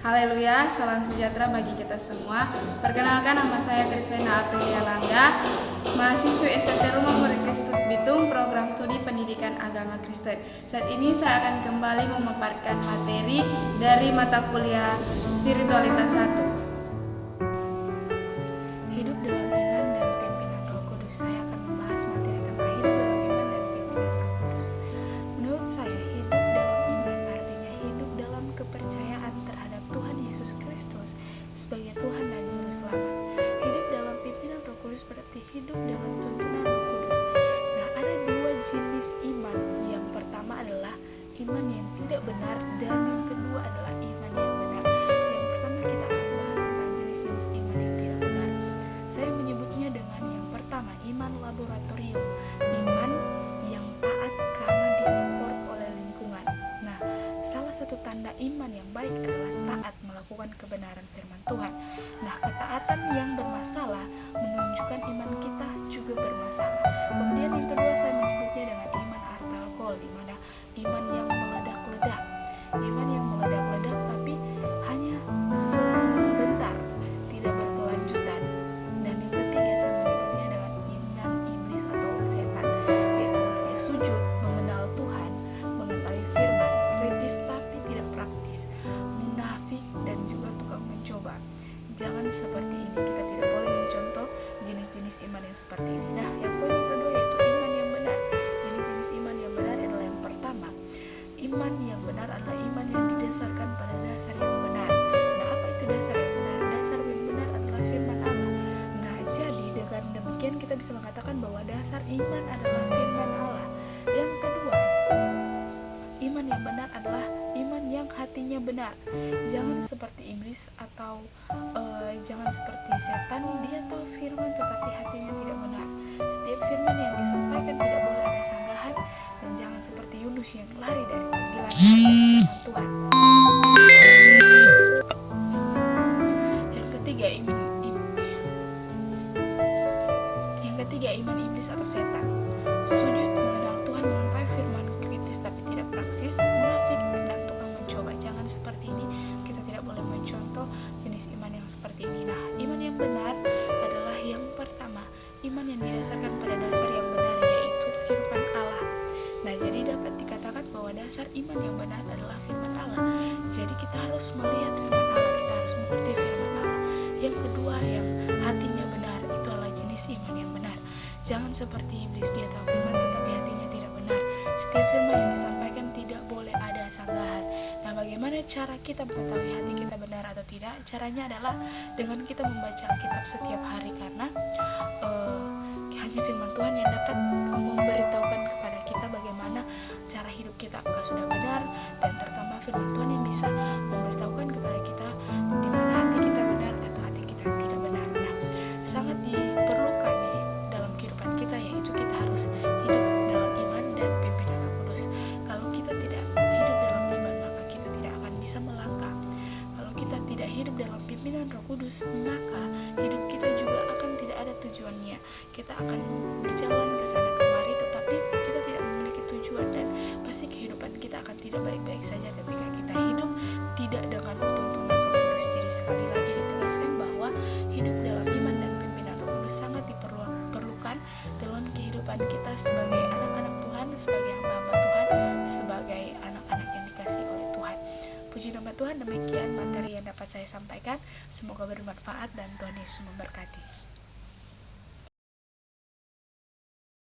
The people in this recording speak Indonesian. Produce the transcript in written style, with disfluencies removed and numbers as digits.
Haleluya, salam sejahtera bagi kita semua. Perkenalkan, nama saya Trivena Aprilia Langga, mahasiswi STT Rumah Murid Kristus Bitung, program studi pendidikan agama Kristen. Saat ini saya akan kembali memaparkan materi dari mata kuliah Spiritualitas 1. Hidup dalam iman dan pimpinan Roh Kudus. Saya akan membahas materi tentang hidup dalam iman dan pimpinan Roh Kudus. Menurut saya, hidup dalam iman artinya hidup dalam kepercayaan terhadap Tuhan Yesus Kristus sebagai Tuhan dan Juru Selamat. Hidup dalam pimpinan Roh Kudus berarti hidup dalam tuntunan Roh Kudus. Nah, ada dua jenis iman. Yang pertama adalah iman yang tidak benar dan yang kedua adalah iman yang benar. Yang pertama kita akan bahas tentang jenis-jenis iman yang tidak benar. Saya menyebutnya dengan yang pertama, iman laboratorium. Iman yang taat karena disupport oleh lingkungan. Nah, salah satu tanda iman yang baik adalah taat melakukan kebenaran firman Tuhan. Nah, ketaatan yang bermasalah menunjukkan iman kita juga bermasalah. Kemudian yang kedua saya menyebutnya dengan iman artalkol, di mana iman yang meledak-ledak. Iman yang meledak-ledak tapi hanya sebentar, tidak berkelanjutan. Dan yang ketiga saya menyebutnya dengan iman iblis atau setan, yaitu sujud, mengenal Tuhan, mengetahui firman, kritis tapi tidak praktis, munafik dan juga tukang mencoba. Jangan seperti ini, kita tidak boleh mencontoh jenis-jenis iman yang seperti ini. Nah, yang poin yang kedua yaitu iman yang benar. Jenis-jenis iman yang benar adalah yang pertama, iman yang benar adalah iman yang didasarkan pada dasar yang benar. Nah, apa itu dasar yang benar? Dasar yang benar adalah firman Allah. Nah, jadi dengan demikian kita bisa mengatakan bahwa dasar iman adalah firman Allah. Yang kedua, iman yang benar adalah iman yang hatinya benar. Jangan seperti iblis atau jangan seperti setan, dia tahu firman tetapi hatinya tidak benar. Setiap firman yang disampaikan tidak boleh ada sanggahan, dan jangan seperti Yunus yang lari dari panggilan Tuhan. Yang ketiga, iman iblis atau setan. Sujud, mengenal Tuhan, mengetahui firman, kritis tapi tidak praksis, munafik dan tukang mencoba. Jangan seperti ini, kita tidak boleh mencontoh jenis iman yang seperti ini. Nah, iman yang benar adalah yang pertama, iman yang didasarkan pada dasar yang benar, yaitu firman Allah. Nah, jadi dapat dikatakan bahwa dasar iman yang benar adalah firman Allah. Jadi kita harus melihat firman Allah, kita harus mengerti firman Allah. Yang kedua, yang hatinya benar, itu adalah jenis iman yang benar. Jangan seperti iblis, dia tahu firman tetapi hatinya tidak benar. Setiap firman yang disampaikan tidak boleh ada sanggahan. Nah, bagaimana cara kita mengetahui hati kita benar atau tidak? Caranya adalah dengan kita membaca Alkitab setiap hari, karena hanya firman Tuhan yang dapat memberitahukan kepada kita bagaimana cara hidup kita, apakah sudah benar, dan terutama firman Tuhan yang bisa memberitahukan kepada kita di mana hati kita benar atau hati kita tidak benar. Nah, sangat diperlukan dalam kehidupan kita, yaitu kita harus hidup dalam iman dan pimpinan Roh Kudus. Kalau kita tidak hidup dalam iman, maka kita tidak akan bisa melangkah. Kalau kita tidak hidup dalam pimpinan Roh Kudus, maka hidup kita juga akan tidak ada tujuannya. Kita akan berjalan ke sana kemari tetapi kita tidak memiliki tujuan, dan pasti kehidupan kita akan tidak baik-baik saja ketika kita hidup tidak dengan tuntunan Roh Kudus. Jadi sekali lagi ditegaskan bahwa hidup dalam iman dan pimpinan Roh Kudus sangat diperlukan dalam kehidupan kita sebagai anak-anak Tuhan, sebagai hamba-hamba Tuhan, sebagai anak-anak yang dikasihi oleh Tuhan. Puji nama Tuhan, demikian materi yang dapat saya sampaikan. Semoga bermanfaat dan Tuhan Yesus memberkati.